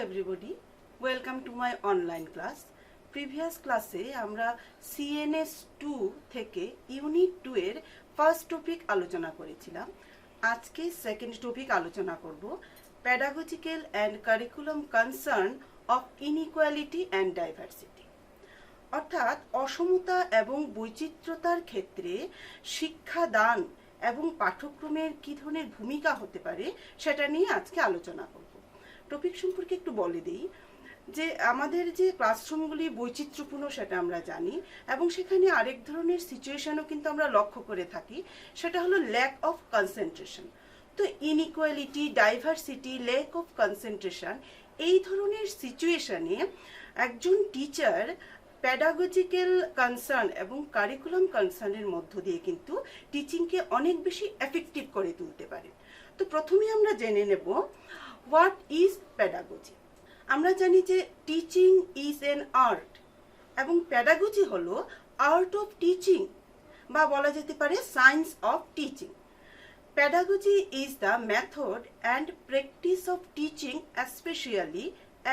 everybody, welcome to my online class. Previous ক্লাসে আমরা CNS 2 থেকে ইউনিট 2 এর ফার্স্ট টপিক আলোচনা করেছিলাম। আজকে সেকেন্ড টপিক আলোচনা করব, pedagogical and curriculum concern of inequality and diversity। অর্থাৎ অসমতা এবং বৈচিত্র্যতার ক্ষেত্রে শিক্ষাদান এবং পাঠ্যক্রমের কী ধরনের ভূমিকা হতে পারে সেটা নিয়ে আজকে আলোচনা করব। টপিক সম্পর্কে একটু বলে দিই যে আমাদের যে ক্লাসরুমগুলি বৈচিত্র্যপূর্ণ সেটা আমরা জানি, এবং সেখানে আরেক ধরনের সিচুয়েশনও কিন্তু আমরা লক্ষ্য করে থাকি, সেটা হলো ল্যাক অফ কনসেন্ট্রেশন। তো inequality, diversity, lack of concentration, এই ধরনের সিচুয়েশনে একজন টিচার প্যাডাগজিক্যাল কনসার্ন এবং কারিকুলাম কনসার্নের মধ্য দিয়ে কিন্তু টিচিংকে অনেক বেশি এফেক্টিভ করে তুলতে পারে। তো প্রথমে আমরা জেনে নেব হোয়াট ইজ প্যাডাগজি। আমরা জানি যে টিচিং ইজ অ্যান আর্ট, এবং প্যাডাগজি হলো আর্ট অফ টিচিং, বা বলা যেতে পারে science of teaching. Pedagogy is the method and practice of teaching, especially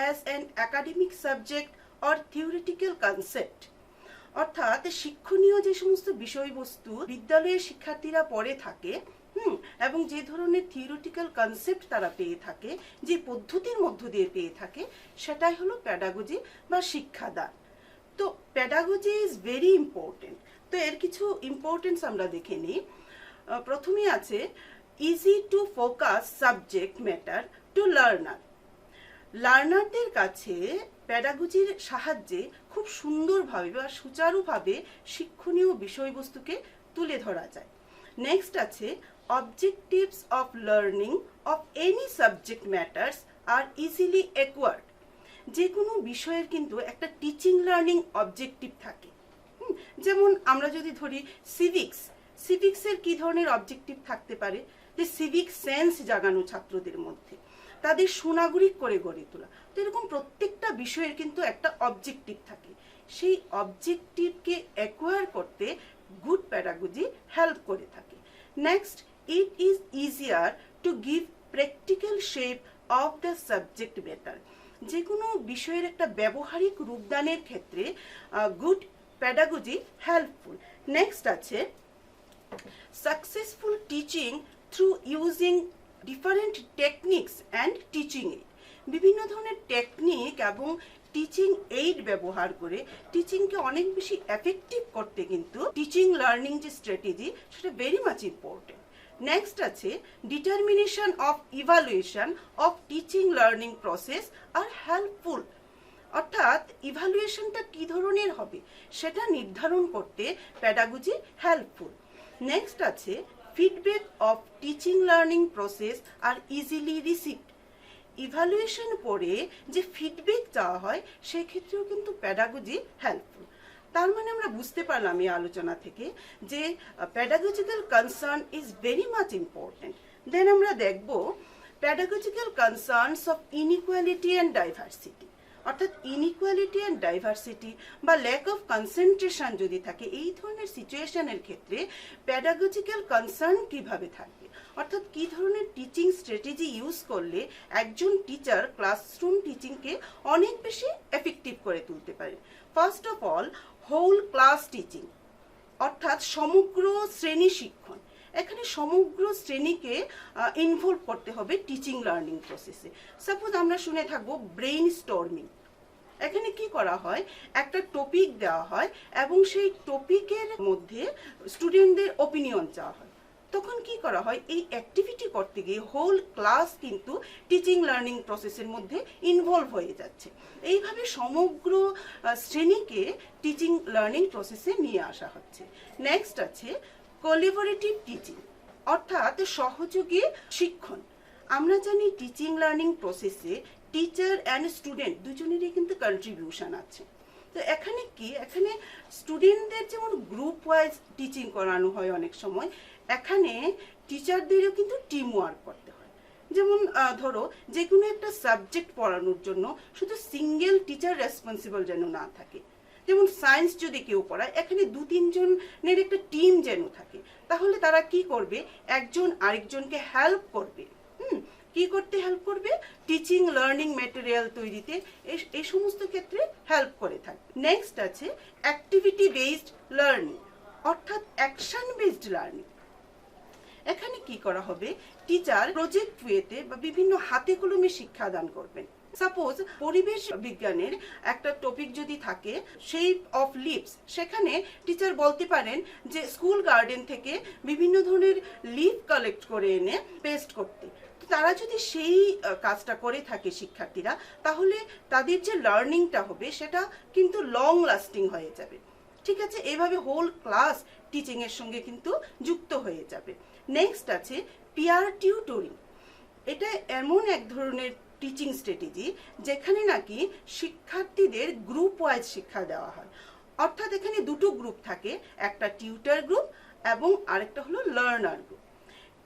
as an academic subject or theoretical concept। অর্থাৎ শিক্ষণীয় যে সমস্ত বিষয়বস্তু বিদ্যালয়ের শিক্ষার্থীরা পড়ে থাকে এবং যে ধরনের থিওরিটিক্যাল কনসেপ্ট তারা পেয়ে থাকে, যে পদ্ধতির মধ্য দিয়ে পেয়ে থাকে, সেটাই হলো প্যাডাগজি বা শিক্ষাদান। তো প্যাডাগজি ইজ ভেরি ইম্পর্টেন্ট। তো এর কিছু ইম্পর্টেন্স আমরা দেখে নিই। প্রথমে আছে easy to focus subject matter to learner. লার্নারদের কাছে প্যাডাগজির সাহায্যে খুব সুন্দরভাবে বা সুচারুভাবে শিক্ষণীয় বিষয়বস্তুকে তুলে ধরা যায়। নেক্সট আছে objectives of learning of any subject matters are easily acquired. যে কোনো বিষয়ের কিন্তু একটা টিচিং লার্নিং অবজেক্টিভ থাকে। যেমন আমরা যদি ধরি সিভিক্সের কি ধরনের অবজেক্টিভ থাকতে পারে, যে সিভিক সেন্স জাগানো ছাত্রদের মধ্যে, তাদের সুনাগরিক করে গড়ে তোলা। তো এরকম প্রত্যেকটা বিষয়ের কিন্তু একটা অবজেক্টিভ থাকে। সেই অবজেক্টিভকে অ্যাকোয়ার করতে গুড প্যাডাগজি হেল্প করে থাকে। Next, it is easier to give practical shape of the subject matter. যে কোনো বিষয়ের একটা ব্যবহারিক রূপদানের ক্ষেত্রে গুড প্যাডাগজি হেল্পফুল। নেক্সট আছে successful teaching through using different techniques and teaching aid। বিভিন্ন ধরনের টেকনিক এবং টিচিং এইড ব্যবহার করে টিচিংকে অনেক বেশি এফেক্টিভ করতে কিন্তু টিচিং লার্নিং যে স্ট্র্যাটেজি, সেটা ভেরি মাচ ইম্পর্টেন্ট। নেক্সট আছে determination of evaluation of teaching learning process are helpful. অর্থাৎ ইভালুয়েশনটা কি ধরনের হবে সেটা নির্ধারণ করতে প্যাডাগজি হেল্পফুল। নেক্সট আছে feedback of teaching learning process are easily received. Evaluation পরে যে ফিডব্যাক দেওয়া হয় সেক্ষেত্রেও কিন্তু প্যাডাগজি হেল্পফুল। তার মানে আমরা বুঝতে পারলাম এই আলোচনা থেকে যে pedagogical concern is very much important. Then আমরা দেখব pedagogical concerns of inequality and diversity. অর্থাৎ ইনইকুয়ালিটি অ্যান্ড ডাইভার্সিটি বা ল্যাক অফ কনসেন্ট্রেশন যদি থাকে, এই ধরনের সিচুয়েশনের ক্ষেত্রে প্যাডাগজিক্যাল কনসার্ন কিভাবে থাকবে, অর্থাৎ কি ধরনের টিচিং স্ট্র্যাটেজি ইউজ করলে একজন টিচার ক্লাসরুম টিচিংকে অনেক বেশি এফেক্টিভ করে তুলতে পারে। First of all, whole class teaching, অর্থাৎ সমগ্র শ্রেণী শিক্ষণ। এখানে সমগ্র শ্রেণীকে ইনভলভ করতে হবে টিচিং লার্নিং প্রসেসে। সাপোজ আমরা শুনে থাকবো ব্রেইন স্টর্মিং। এখানে কি করা হয়, একটা টপিক দেওয়া হয় এবং সেই টপিকের মধ্যে স্টুডেন্টদের ওপিনিয়ন চাওয়া হয়। তখন কি করা হয়, এই অ্যাক্টিভিটি করতে গিয়ে হোল ক্লাস কিন্তু টিচিং লার্নিং প্রসেসের মধ্যে ইনভলভ হয়ে যাচ্ছে। এইভাবে সমগ্র শ্রেণীকে টিচিং লার্নিং প্রসেসে নিয়ে আসা হচ্ছে। নেক্সট আছে কোলাবোরেটিভ টিচিং, অর্থাৎ সহযোগী শিক্ষণ। আমরা জানি টিচিং লার্নিং প্রসেসে টিচার অ্যান্ড স্টুডেন্ট দুজনেরই কিন্তু কন্ট্রিবিউশন আছে। তো এখানে কি, এখানে স্টুডেন্টদের যেমন গ্রুপ ওয়াইজ টিচিং করানো হয় অনেক সময়, এখানে টিচারদেরও কিন্তু টিম ওয়ার্ক করতে হয়। যেমন ধরো যে কোনো একটা সাবজেক্ট পড়ানোর জন্য শুধু সিঙ্গেল টিচার রেসপন্সিবল যেন না থাকে। যেমন সায়েন্স যদি কেউ পড়ায়, এখানে 2-3 জনের একটা টিম যেন থাকে, তাহলে তারা কি করবে, একজন আরেকজনকে হেল্প করবে। কি করতে হেল্প করবে? টিচিং লার্নিং ম্যাটেরিয়াল তৈরিতে এই সমস্ত ক্ষেত্রে হেল্প করে থাকে। নেক্সট আছে অ্যাক্টিভিটি বেসড লার্নিং, অর্থাৎ অ্যাকশন বেসড লার্নিং। এখানে কি করা হবে? টিচার প্রজেক্ট ওয়েতে বা বিভিন্ন হাতে কলমে শিক্ষাদান করবেন। সাপোজ পরিবেশ বিজ্ঞানের একটা টপিক যদি থাকে শেপ অফ লিভস, সেখানে টিচার বলতে পারেন যে স্কুল গার্ডেন থেকে বিভিন্ন ধরনের লিভ কালেক্ট করে এনে পেস্ট করতে। তারা যদি সেই কাজটা করে থাকে শিক্ষার্থীরা, তাহলে তাদের যে লার্নিংটা হবে সেটা কিন্তু লং লাস্টিং হয়ে যাবে। ঠিক আছে, এইভাবে হোল ক্লাস টিচিং এর সঙ্গে কিন্তু যুক্ত হয়ে যাবে। নেক্সট আছে পিয়ার টিউটরিং। এটা এমন এক ধরনের টিচিং স্ট্র্যাটেজি যেখানে নাকি শিক্ষার্থীদের গ্রুপ ওয়াইজ শিক্ষা দেওয়া হয়। অর্থাৎ এখানে দুটো গ্রুপ থাকে, একটা টিউটার গ্রুপ এবং আরেকটা হলো learner group.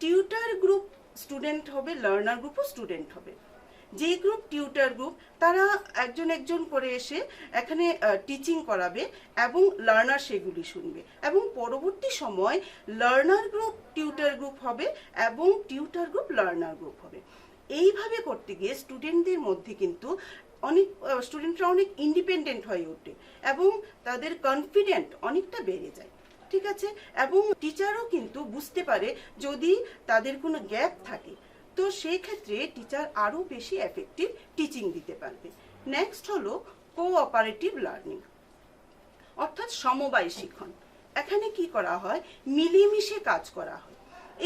Tutor group student হবে, লার্নার গ্রুপও স্টুডেন্ট হবে। যে গ্রুপ টিউটার গ্রুপ তারা একজন একজন করে এসে এখানে টিচিং করাবে এবং লার্নার সেগুলি শুনবে, এবং পরবর্তী সময় লার্নার গ্রুপ টিউটার গ্রুপ হবে এবং টিউটার গ্রুপ লার্নার গ্রুপ হবে। এইভাবে করতে গিয়ে স্টুডেন্টদের মধ্যে কিন্তু স্টুডেন্টরা অনেক ইন্ডিপেন্ডেন্ট হয়ে ওঠে এবং তাদের কনফিডেন্ট অনেকটা বেড়ে যায়। ঠিক আছে, এবং টিচারও কিন্তু বুঝতে পারে যদি তাদের কোনো গ্যাপ থাকে, তো সেই ক্ষেত্রে টিচার আরো বেশি এফেক্টিভ টিচিং দিতে পারবে। নেক্সট হলো কোঅপারেটিভ লার্নিং, অর্থাৎ সমবায় শিক্ষণ। এখানে কি করা হয়? মিলেমিশে কাজ করা হয়।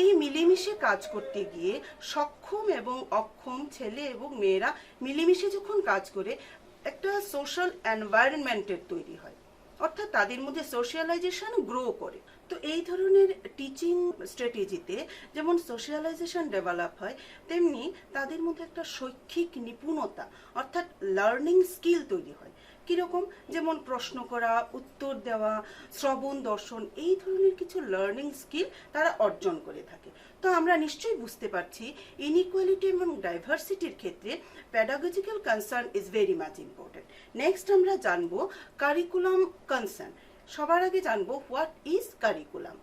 এই মিলেমিশে কাজ করতে গিয়ে সক্ষম এবং অক্ষম ছেলে এবং মেয়েরা মিলেমিশে যখন কাজ করে একটা সোশ্যাল এনভায়রনমেন্টের তৈরি হয়, অর্থাৎ তাদের মধ্যে সোশ্যালাইজেশন গ্রো করে। তো এই ধরনের টিচিং স্ট্র্যাটেজিতে যেমন সোশ্যালাইজেশন ডেভেলপ হয়, তেমনি তাদের মধ্যে একটা শৈক্ষিক নিপুণতা অর্থাৎ লার্নিং স্কিল তৈরি হয়। কিরকম? যেমন প্রশ্ন করা, উত্তর দেওয়া, শ্রবণ, দর্শন, এই ধরনের কিছু লার্নিং স্কিল তারা অর্জন করে থাকে। তো আমরা নিশ্চয়ই বুঝতে পারছি ইনইকুয়ালিটি এবং ডাইভার্সিটির ক্ষেত্রে pedagogical concern is very much important. Next আমরা জানবো কারিকুলাম কনসার্ন। সবার আগে জানবো what is curriculum.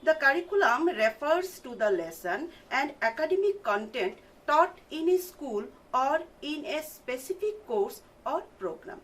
The curriculum refers to the lesson and academic content taught in a school or in a specific course or program.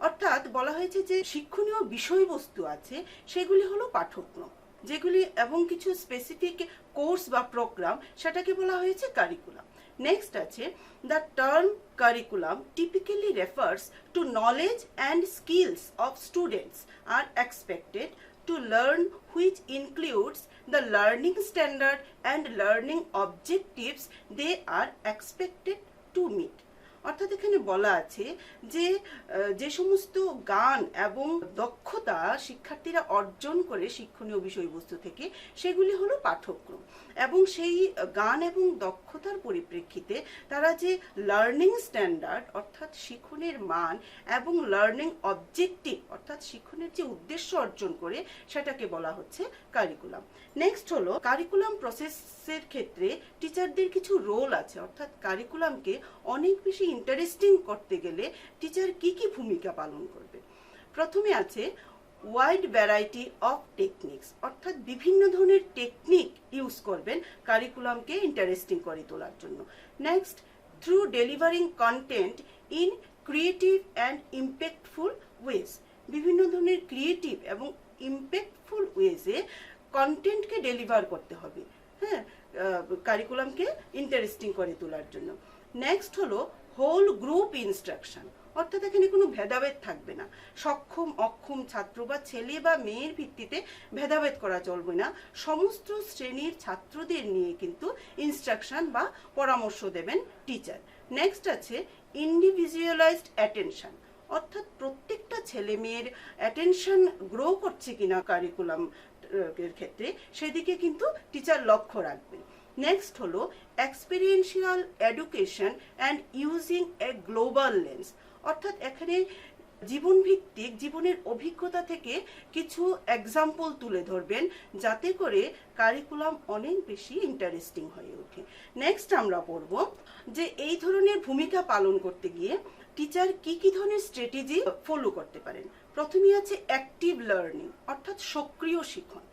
অর্থাৎ বলা হয়েছে যে শিক্ষণীয় বিষয়বস্তু আছে সেগুলি হলো পাঠ্যক্রম, যেগুলি এবং কিছু স্পেসিফিক কোর্স বা প্রোগ্রাম, সেটাকে বলা হয়েছে কারিকুলাম। নেক্সট আছে the term curriculum typically refers to knowledge and skills of students are expected to learn, which includes the learning standard and learning objectives they are expected to meet. অর্থাৎ এখানে বলা আছে যে যে সমস্ত জ্ঞান এবং দক্ষতা শিক্ষার্থীরা অর্জন করে শিক্ষণীয় বিষয়বস্তু থেকে, সেগুলি হলো পাঠ্যক্রম, এবং সেই জ্ঞান এবং দক্ষতার পরিপ্রেক্ষিতে তারা যে লার্নিং স্ট্যান্ডার্ড অর্থাৎ শিক্ষণের মান এবং লার্নিং অবজেক্টিভ অর্থাৎ শিক্ষণের যে উদ্দেশ্য অর্জন করে, সেটাকে বলা হচ্ছে কারিকুলাম। নেক্সট হলো কারিকুলাম প্রসেসের ক্ষেত্রে টিচারদের কিছু রোল আছে, অর্থাৎ কারিকুলামকে অনেক বেশি ইন্টারেস্টিং করতে গেলে টিচার কি কি ভূমিকা পালন করবে। প্রথমে আছে ওয়াইড ভ্যারাইটি অফ টেকনিক্স, অর্থাৎ বিভিন্ন ধরনের টেকনিক ইউজ করবেন কারিকুলামকে ইন্টারেস্টিং করে তোলার জন্য। Next, through delivering content in creative and impactful ways, বিভিন্ন ধরনের ক্রিয়েটিভ এবং ইম্প্যাক্টফুল ওয়েজে কন্টেন্টকে ডেলিভার করতে হবে, হ্যাঁ, কারিকুলামকে ইন্টারেস্টিং করে তোলার জন্য। নেক্সট হলো হোল গ্রুপ ইনস্ট্রাকশন, অর্থাৎ এখানে কোনো ভেদাভেদ থাকবে না, সক্ষম অক্ষম ছাত্র বা ছেলে বা মেয়ের ভিত্তিতে ভেদাভেদ করা চলবে না, সমস্ত শ্রেণীর ছাত্রদের নিয়ে কিন্তু ইনস্ট্রাকশন বা পরামর্শ দেবেন টিচার। নেক্সট আছে ইন্ডিভিজুয়ালাইজড অ্যাটেনশন, অর্থাৎ প্রত্যেকটা ছেলে মেয়ের অ্যাটেনশন গ্রো করছে কিনা কারিকুলাম এর ক্ষেত্রে, সেদিকে কিন্তু টিচার লক্ষ্য রাখবেন। নেক্সট হলো experiential education and using a global lens, অর্থাৎ এখানে জীবনভিত্তিক জীবনের অভিজ্ঞতা থেকে কিছু এক্সাম্পল তুলে ধরবেন, যাতে করে কারিকুলাম অনেক বেশি ইন্টারেস্টিং হয়ে ওঠে। নেক্সট আমরা পড়ব যে এই ধরনের ভূমিকা পালন করতে গিয়ে টিচার কি কি ধরনের স্ট্র্যাটেজি ফলো করতে পারেন। প্রথমেই আছে অ্যাক্টিভ লার্নিং, অর্থাৎ সক্রিয় শিক্ষণ।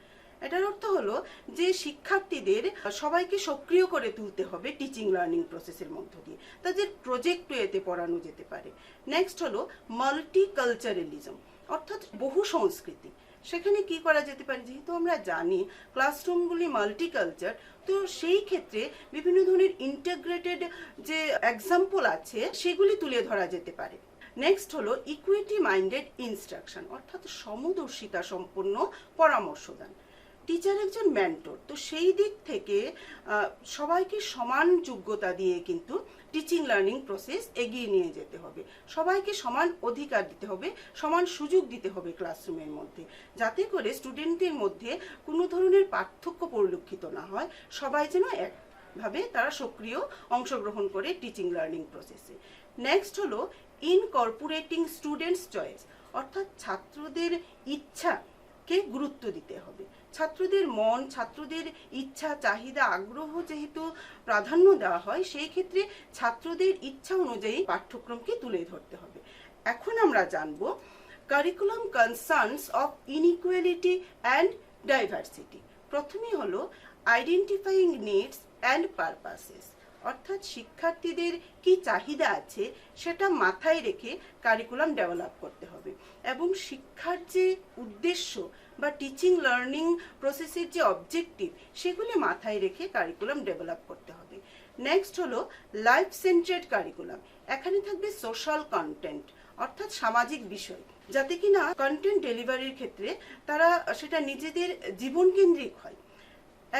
এটার অর্থ হলো যে শিক্ষার্থীদের সবাইকে সক্রিয় করে তুলতে হবে টিচিং লার্নিং প্রসেসের মধ্য দিয়ে, তাদের প্রজেক্ট ওয়েতে পড়ানো যেতে পারে। নেক্সট হলো মাল্টিকালচারালিজম, অর্থাৎ বহু সংস্কৃতি। সেখানে কি করা যেতে পারে, যেহেতু আমরা জানি ক্লাসরুমগুলি মাল্টিকালচার, তো সেই ক্ষেত্রে বিভিন্ন ধরনের ইন্টিগ্রেটেড যে এক্সাম্পল আছে সেগুলি তুলে ধরা যেতে পারে। নেক্সট হলো ইকুইটি মাইন্ডেড ইনস্ট্রাকশন, অর্থাৎ সমদর্শিতা সম্পন্ন পরামর্শদান। টিচার একজন মেন্টর, তো সেই দিক থেকে সবাইকে সমান যোগ্যতা দিয়ে কিন্তু টিচিং লার্নিং প্রসেস এগিয়ে নিয়ে যেতে হবে। সবাইকে সমান অধিকার দিতে হবে, সমান সুযোগ দিতে হবে ক্লাসরুমের মধ্যে, যাতে করে স্টুডেন্টদের মধ্যে কোনো ধরনের পার্থক্য পরিলক্ষিত না হয়, সবাই যেন একভাবে তারা সক্রিয় অংশগ্রহণ করে টিচিং লার্নিং প্রসেসে। নেক্সট হলো ইনকর্পোরেটিং স্টুডেন্টস চয়েস, অর্থাৎ ছাত্রদের ইচ্ছাকে গুরুত্ব দিতে হবে। ছাত্রদের মন, ছাত্রদের ইচ্ছা, চাহিদা, আগ্রহ যেহেতু প্রাধান্য দেওয়া হয়, সেই ক্ষেত্রে ছাত্রদের ইচ্ছা অনুযায়ী পাঠ্যক্রমকে তুলে ধরতে হবে। এখন আমরা জানব curriculum concerns of inequality and diversity. প্রথমেই হলো আইডেন্টিফাইং নিডস অ্যান্ড পারপাসেস, অর্থাৎ শিক্ষার্থীদের কি চাহিদা আছে সেটা মাথায় রেখে কারিকুলাম ডেভেলপ করতে হবে, এবং শিক্ষার যে উদ্দেশ্য বা টিচিং লার্নিং প্রসেসের যে অবজেক্টিভ সেগুলি মাথায় রেখে কারিকুলাম ডেভেলপ করতে হবে। নেক্সট হলো লাইফ সেন্টার্ড কারিকুলাম। এখানে থাকবে সোশ্যাল কন্টেন্ট, অর্থাৎ সামাজিক বিষয়, যাতে কিনা কন্টেন্ট ডেলিভারির ক্ষেত্রে তারা সেটা নিজেদের জীবন কেন্দ্রিক হয়।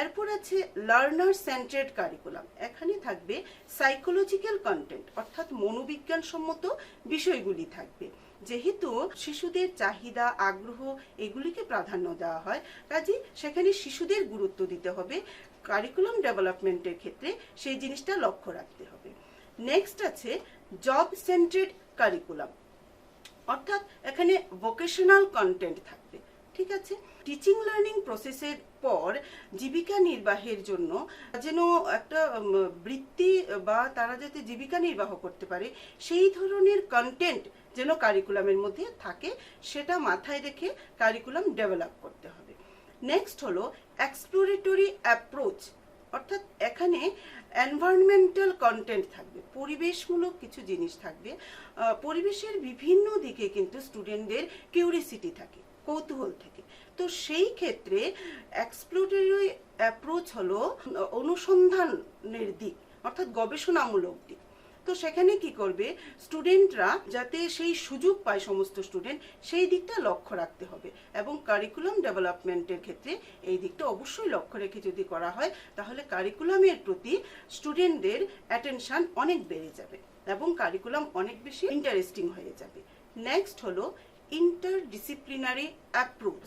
এরপর আছে লার্নার সেন্টার্ড কারিকুলাম। এখানে থাকবে সাইকোলজিক্যাল কন্টেন্ট, অর্থাৎ মনোবিজ্ঞান সম্মত বিষয়গুলি থাকবে। যেহেতু শিশুদের চাহিদা, আগ্রহ এগুলিকে প্রাধান্য দেওয়া হয়, কাজে সেখানে শিশুদের গুরুত্ব দিতে হবে। কারিকুলাম ডেভেলপমেন্টের ক্ষেত্রে সেই জিনিসটা লক্ষ্য রাখতে হবে। নেক্সট আছে জব সেন্টার্ড কারিকুলাম, অর্থাৎ এখানে ভোকেশনাল কন্টেন্ট থাকবে। ঠিক আছে, টিচিং লার্নিং প্রসেসের পর জীবিকা নির্বাহের জন্য যেন একটা বৃত্তি বা তারা যাতে জীবিকা নির্বাহ করতে পারে সেই ধরনের কন্টেন্ট যেন কারিকুলামের মধ্যে থাকে, সেটা মাথায় রেখে কারিকুলাম ডেভেলপ করতে হবে। নেক্সট হলো এক্সপ্লোরেটরি অ্যাপ্রোচ, অর্থাৎ এখানে এনভায়রনমেন্টাল কন্টেন্ট থাকবে, পরিবেশমূলক কিছু জিনিস থাকবে। পরিবেশের বিভিন্ন দিকে কিন্তু স্টুডেন্টদের কিউরিসিটি থাকে, কৌতূহল থাকে, তো সেই ক্ষেত্রে এক্সপ্লোরেটরি অ্যাপ্রোচ হলো অনুসন্ধানের দিক, অর্থাৎ গবেষণামূলক দিক। তো সেখানে কি করবে, স্টুডেন্টরা যাতে সেই সুযোগ পায়, সমস্ত স্টুডেন্ট সেই দিকটা লক্ষ্য রাখতে হবে, এবং কারিকুলাম ডেভেলপমেন্টের ক্ষেত্রে এই দিকটা অবশ্যই লক্ষ্য রেখে যদি করা হয়, তাহলে কারিকুলামের প্রতি স্টুডেন্টদের অ্যাটেনশন অনেক বেড়ে যাবে এবং কারিকুলাম অনেক বেশি ইন্টারেস্টিং হয়ে যাবে। নেক্সট হলো ইন্টারডিসিপ্লিনারি অ্যাপ্রোচ।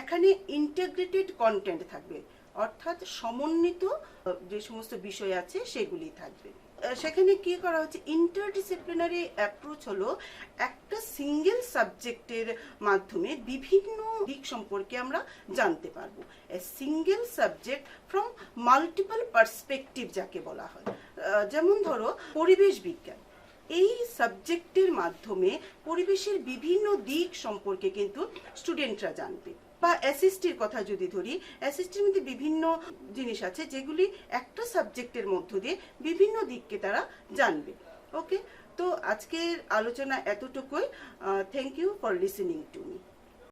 এখানে ইন্টিগ্রেটেড কন্টেন্ট থাকবে, অর্থাৎ সমন্বিত যে সমস্ত বিষয় আছে সেগুলি থাকবে। সেখানে কি করা হচ্ছে, ইন্টারডিসিপ্লিনারি অ্যাপ্রোচ হলো একটা সিঙ্গেল সাবজেক্টের মাধ্যমে বিভিন্ন দিক সম্পর্কে আমরা জানতে পারবো। A single subject from multiple perspective যাকে বলা হয়। যেমন ধরো পরিবেশ বিজ্ঞান, এই সাবজেক্টের মাধ্যমে পরিবেশের বিভিন্ন দিক সম্পর্কে কিন্তু স্টুডেন্টরা জানবে। বা এসএসটির কথা যদি ধরি, এসএসটির মধ্যে বিভিন্ন জিনিস আছে যেগুলি একটা সাবজেক্টের মধ্য দিয়ে বিভিন্ন দিককে তারা জানবে। ওকে, তো আজকের আলোচনা এতটুকুই। Thank you for listening to me.